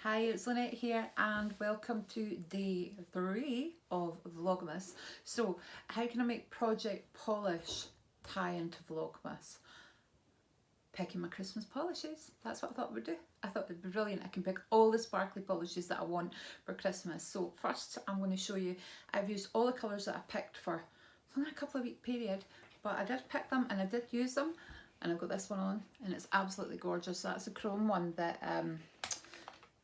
Hi, it's Lynette here and welcome to day 3 of Vlogmas. So, how can I make Project Polish tie into Vlogmas? Picking my Christmas polishes. That's what I thought we'd do. I thought it'd be brilliant. I can pick all the sparkly polishes that I want for Christmas. So first I'm going to show you, I've used all the colours that I picked for only a couple of week period, but I did pick them and I did use them, and I've got this one on and it's absolutely gorgeous. That's the chrome one that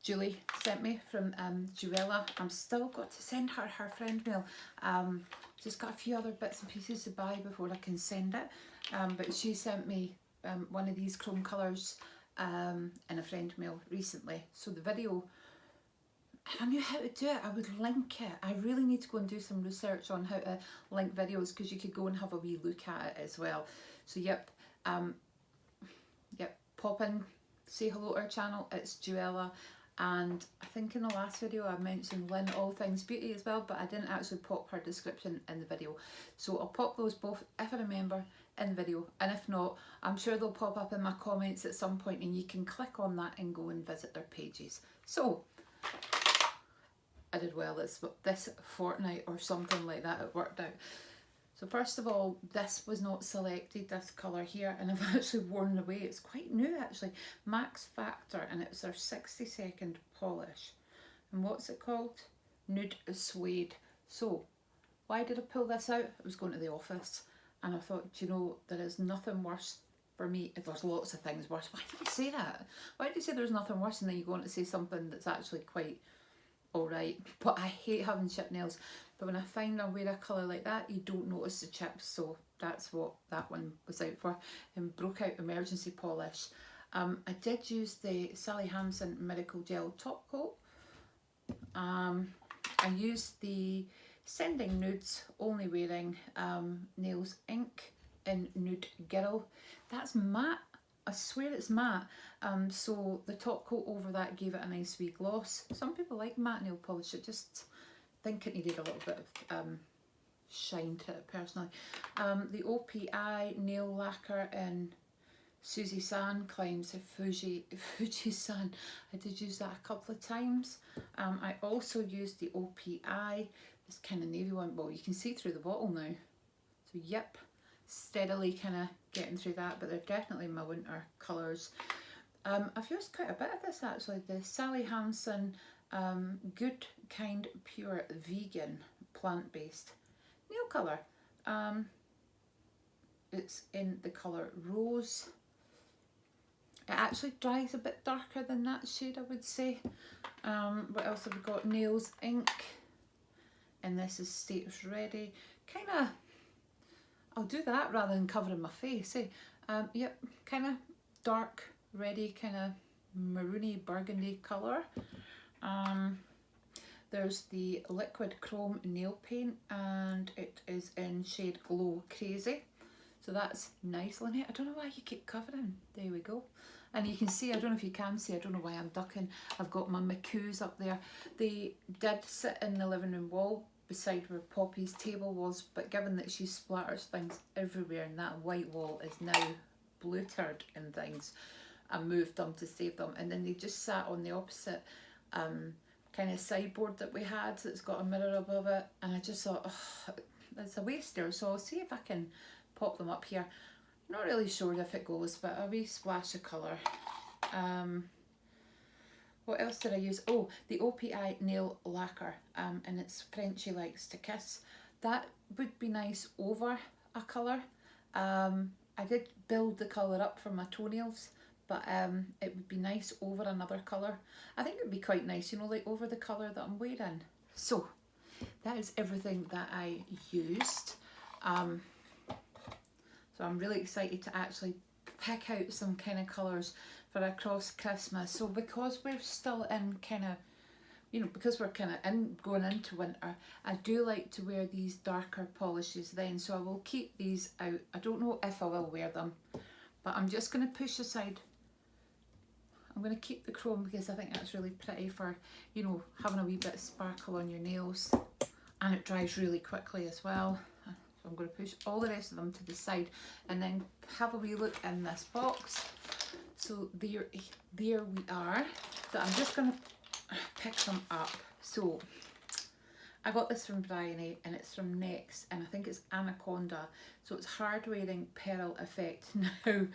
Julie sent me from Juella. I'm still got to send her her friend mail. She's got a few other bits and pieces to buy before I can send it. But she sent me one of these chrome colours in a friend mail recently. So the video, if I knew how to do it, I would link it. I really need to go and do some research on how to link videos, because you could go and have a wee look at it as well. So yep, pop in, say hello to our channel. It's Juella. And I think in the last video I mentioned Lynn All Things Beauty as well, but I didn't actually pop her description in the video. So I'll pop those both, if I remember, in the video, and if not, I'm sure they'll pop up in my comments at some point and you can click on that and go and visit their pages. So I did well this fortnight or something like that, it worked out. So first of all, this was not selected, this colour here, and I've actually worn it away. It's quite new actually. Max Factor, and it was their 60-second polish. And what's it called? Nude Suede. So, why did I pull this out? I was going to the office and I thought, you know, there is nothing worse for me. There's lots of things worse. Why did you say that? Why did you say there's nothing worse and then you go on to say something that's actually quite alright? But I hate having chip nails. But when I find I wear a colour like that, you don't notice the chips, so that's what that one was out for. And Broke Out Emergency Polish. I did use the Sally Hansen Miracle Gel Top Coat. I used the Sending Nudes, Only Wearing Nails Ink in Nude Girl. That's matte. I swear it's matte. So the top coat over that gave it a nice wee gloss. Some people like matte nail polish. I just think it needed a little bit of shine to it personally. The OPI nail lacquer in Susie San Climbs Fuji San. I did use that a couple of times. I also used the OPI, this kind of navy one. Well, you can see through the bottle now. So yep, steadily kind of getting through that, but they're definitely my winter colours. I've used quite a bit of this actually, the Sally Hansen Good Kind Pure Vegan Plant-Based nail colour. It's in the colour Rose. It actually dries a bit darker than that shade, I would say. What else have we got? Nails Ink, and this is Status Ready. Kind of, I'll do that rather than covering my face, eh? Yep, kind of dark, ready, kind of maroony burgundy colour. There's the Liquid Chrome Nail Paint, and it is in shade Glow Crazy. So that's nice, Lynette. I don't know why you keep covering. There we go. And you can see, I don't know if you can see, I don't know why I'm ducking. I've got my Makus up there. They did sit in the living room wall beside where Poppy's table was, but given that she splatters things everywhere and that white wall is now blutered and things, I moved them to save them. And then they just sat on the opposite kind of sideboard that we had that's got a mirror above it, and I just thought, oh, it's a waster, so I'll see if I can pop them up here. Not really sure if it goes, but a wee splash of colour. What else did I use? Oh, the OPI nail lacquer, and it's Frenchy Likes to Kiss. That would be nice over a colour. I did build the colour up for my toenails, but it would be nice over another colour. I think it would be quite nice, you know, like over the colour that I'm wearing. So that is everything that I used. So I'm really excited to actually pick out some kind of colours for across Christmas. So because we're still in kind of, you know, because we're kind of going into winter, I do like to wear these darker polishes then. So I will keep these out. I don't know if I will wear them, but I'm just going to push aside. I'm going to keep the chrome because I think that's really pretty for, you know, having a wee bit of sparkle on your nails, and it dries really quickly as well. So I'm going to push all the rest of them to the side and then have a wee look in this box. So there we are. So I'm just going to pick them up. So I got this from Bryony and it's from Next, and I think it's Anaconda. So it's hard wearing pearl effect. Now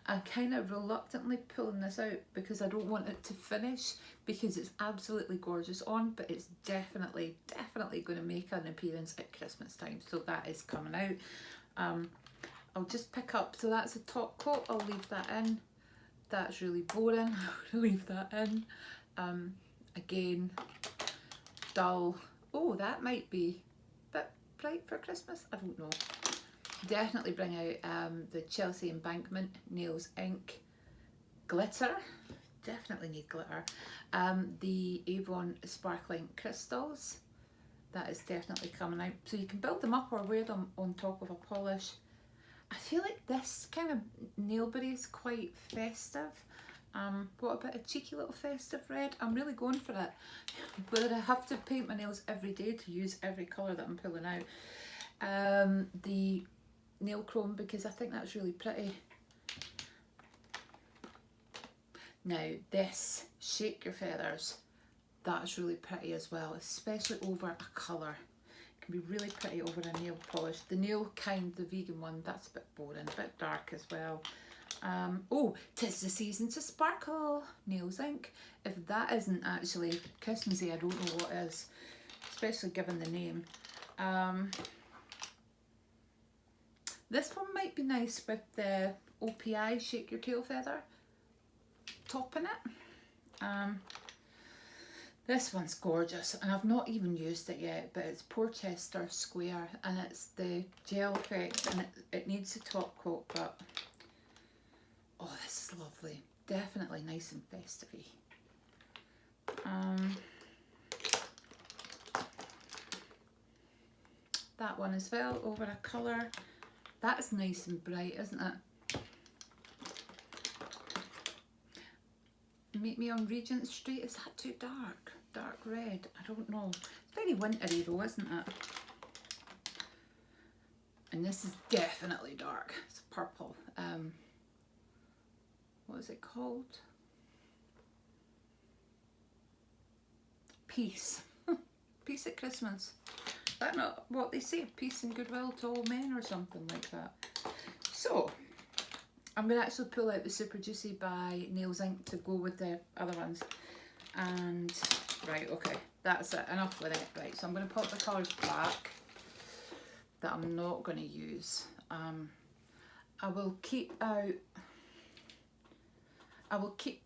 I'm kind of reluctantly pulling this out because I don't want it to finish, because it's absolutely gorgeous on, but it's definitely going to make an appearance at Christmas time. So that is coming out. I'll just pick up, so that's a top coat, I'll leave that in. That's really boring, I'll leave that in. Again, dull. Oh, that might be a bit bright for Christmas, I don't know. Definitely bring out the Chelsea Embankment Nails Ink Glitter. Definitely need glitter. The Avon Sparkling Crystals. That is definitely coming out. So you can build them up or wear them on top of a polish. I feel like this kind of nailberry is quite festive. What about a cheeky little festive red? I'm really going for it. Whether I have to paint my nails every day to use every colour that I'm pulling out. The nail chrome, because I think that's really pretty. Now this, Shake Your Feathers, that's really pretty as well, especially over a colour. It can be really pretty over a nail polish. The nail kind, the vegan one, that's a bit boring, a bit dark as well. Oh, 'tis the season to sparkle, Nails Ink. If that isn't actually Christmassy, I don't know what is, especially given the name. This one might be nice with the OPI Shake Your Tail Feather topping it. This one's gorgeous, and I've not even used it yet, but it's Porchester Square, and it's the gel effect, and it needs a top coat, but oh, this is lovely. Definitely nice and festive-y. That one as well, over a colour. That's nice and bright, isn't it? Meet Me on Regent Street. Is that too dark? Dark red? I don't know. It's very wintry though, isn't it? And this is definitely dark. It's purple. What is it called? Peace. Peace at Christmas. Is that not what they say? Peace and goodwill to all men or something like that. So I'm going to actually pull out the Super Juicy by Nails Ink to go with the other ones. And right, okay, that's it, enough with it. Right, so I'm going to pop the colours back that I'm not going to use. I will keep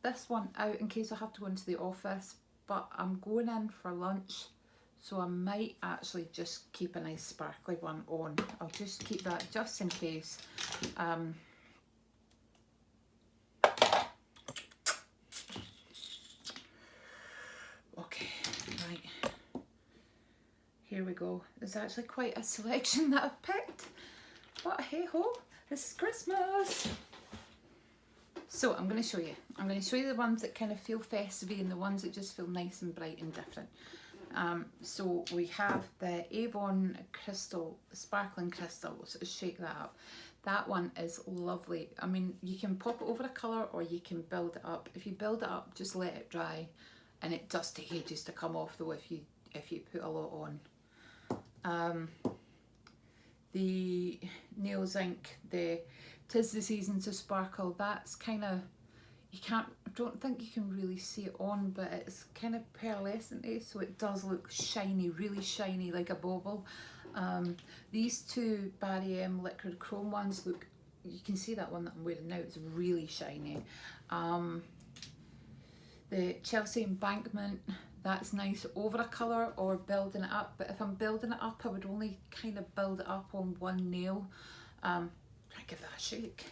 this one out in case I have to go into the office, but I'm going in for lunch, so I might actually just keep a nice sparkly one on. I'll just keep that just in case. Okay, right, here we go. There's actually quite a selection that I've picked, but hey ho, this is Christmas. So I'm going to show you. I'm going to show you the ones that kind of feel festive and the ones that just feel nice and bright and different. So we have the Avon Crystal, Sparkling Crystal. So shake that up. That one is lovely. I mean, you can pop it over a colour or you can build it up. If you build it up, just let it dry, and it does take ages to come off though if you put a lot on. The Nails Ink, the 'Tis the Season to Sparkle, that's kind of, I don't think you can really see it on, but it's kind of pearlescent-y, so it does look shiny, really shiny, like a bauble. These two Barry M Liquid Chrome ones look, you can see that one that I'm wearing now, it's really shiny. The Chelsea Embankment, that's nice over a colour or building it up, but if I'm building it up I would only kind of build it up on one nail. Try to give that a shake.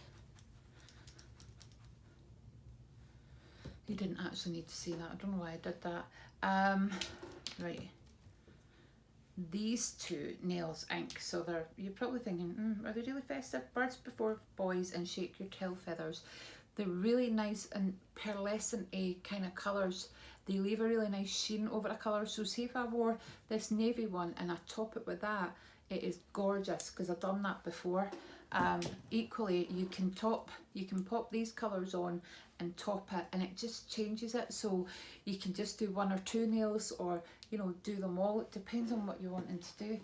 You didn't actually need to see that, I don't know why I did that. Right, these two Nails Ink, so you're probably thinking, are they really festive? Birds Before Boys and Shake Your Tail Feathers. They're really nice and pearlescent-y kind of colours. They leave a really nice sheen over a colour. So see if I wore this navy one and I top it with that, it is gorgeous because I've done that before. Equally, you can pop these colours on and top it, and it just changes it. So you can just do 1 or 2 nails, or you know, do them all. It depends on what you're wanting to do.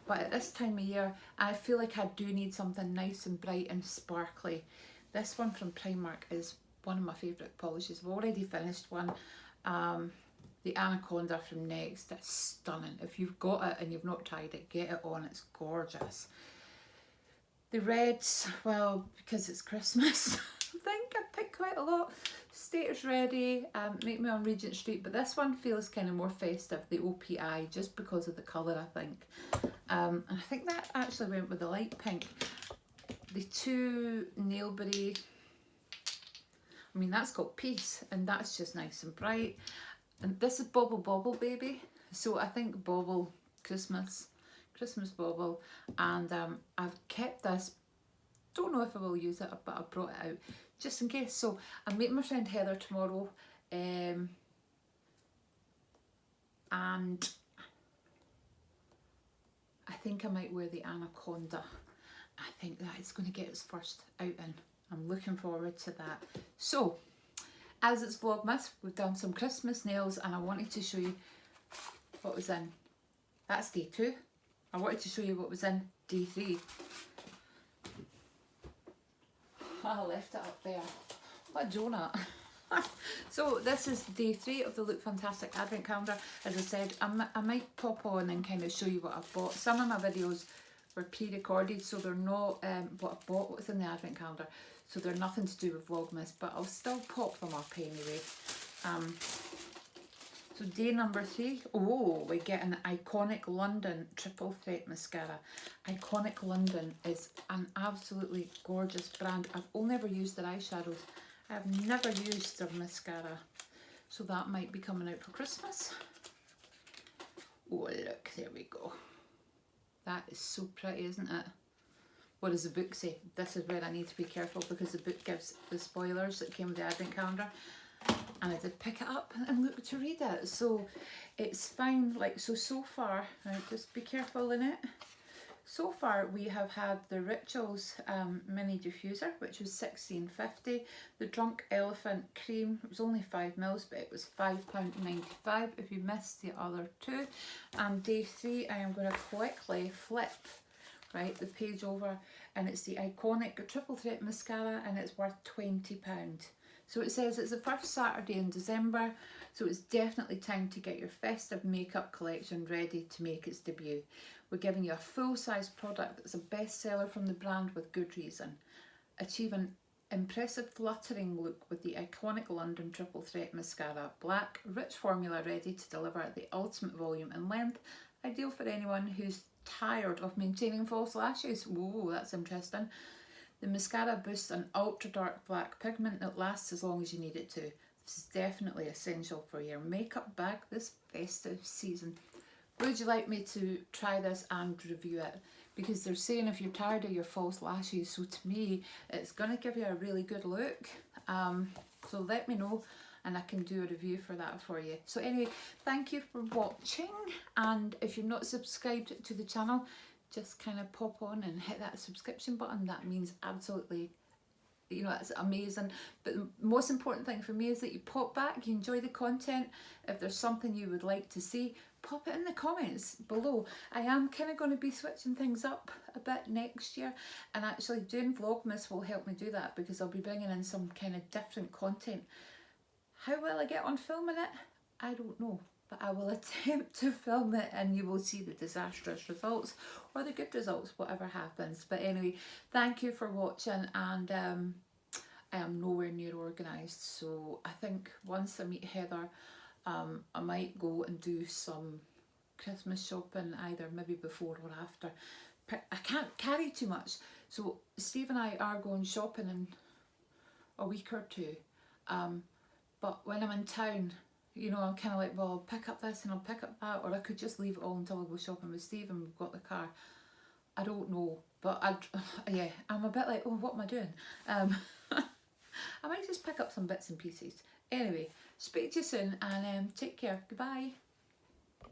But at this time of year, I feel like I do need something nice and bright and sparkly. This one from Primark is one of my favourite polishes. I've already finished one. The Anaconda from Next, that's stunning. If you've got it and you've not tried it, get it on, it's gorgeous. The reds, well, because it's Christmas, I think I picked quite a lot. Status Ready, Make Me on Regent Street, but this one feels kind of more festive, the OPI, just because of the colour, I think. And I think that actually went with the light pink. The 2 Nailberry, I mean, that's got Peace, and that's just nice and bright. And this is Bobble Bobble Baby, so I think Bobble, Christmas Bobble, and I've kept this. Don't know if I will use it, but I brought it out just in case. So I'm meeting my friend Heather tomorrow, and I think I might wear the Anaconda. I think that is going to get its first outing. I'm looking forward to that. So, as it's Vlogmas, we've done some Christmas nails, and I wanted to show you what was in. That's day 2. I wanted to show you what was in day 3. I left it up there. What a donut. So this is day 3 of the Look Fantastic Advent Calendar. As I said, I might pop on and kind of show you what I've bought. Some of my videos were pre-recorded, so they're not what I bought, what's in the Advent Calendar. So they're nothing to do with Vlogmas, but I'll still pop them up anyway. So day number 3, oh, we get an Iconic London Triple Threat Mascara. Iconic London is an absolutely gorgeous brand. I've only ever used their eyeshadows. I've never used their mascara. So that might be coming out for Christmas. Oh, look, there we go. That is so pretty, isn't it? What does the book say? This is where I need to be careful, because the book gives the spoilers that came with the Advent Calendar. And I did pick it up and look to read it. So it's fine. Like, so far, right, just be careful in it. So far we have had the Rituals mini diffuser, which was £16.50. The Drunk Elephant cream, it was only 5ml, but it was £5.95 if you missed the other 2. And day 3, I am going to quickly flip, right, the page over, and it's the Iconic Triple Threat Mascara, and it's worth £20. So it says it's the first Saturday in December, so it's definitely time to get your festive makeup collection ready to make its debut. We're giving you a full-size product that's a bestseller from the brand with good reason. Achieve an impressive fluttering look with the Iconic London Triple Threat Mascara. Black, rich formula ready to deliver the ultimate volume and length. Ideal for anyone who's tired of maintaining false lashes. Whoa, that's interesting. The mascara boosts an ultra dark black pigment that lasts as long as you need it to. This is definitely essential for your makeup bag this festive season. Would you like me to try this and review it? Because they're saying if you're tired of your false lashes, so to me it's going to give you a really good look. So let me know and I can do a review for that for you. So anyway, thank you for watching, and if you're not subscribed to the channel, just kind of pop on and hit that subscription button. That means absolutely, you know, it's amazing. But the most important thing for me is that you pop back, you enjoy the content. If there's something you would like to see, pop it in the comments below. I am kind of going to be switching things up a bit next year, and actually doing Vlogmas will help me do that, because I'll be bringing in some kind of different content. How will I get on filming it? I don't know. But I will attempt to film it, and you will see the disastrous results or the good results, whatever happens. But anyway, thank you for watching, and I am nowhere near organised. So I think once I meet Heather, I might go and do some Christmas shopping, either maybe before or after. I can't carry too much. So Steve and I are going shopping in a week or 2. But when I'm in town, you know, I'm kind of like, well, I'll pick up this and I'll pick up that, or I could just leave it all until I go shopping with Steve and we've got the car. I don't know, but yeah, I'm a bit like, oh, what am I doing? I might just pick up some bits and pieces. Anyway, speak to you soon, and take care. Goodbye.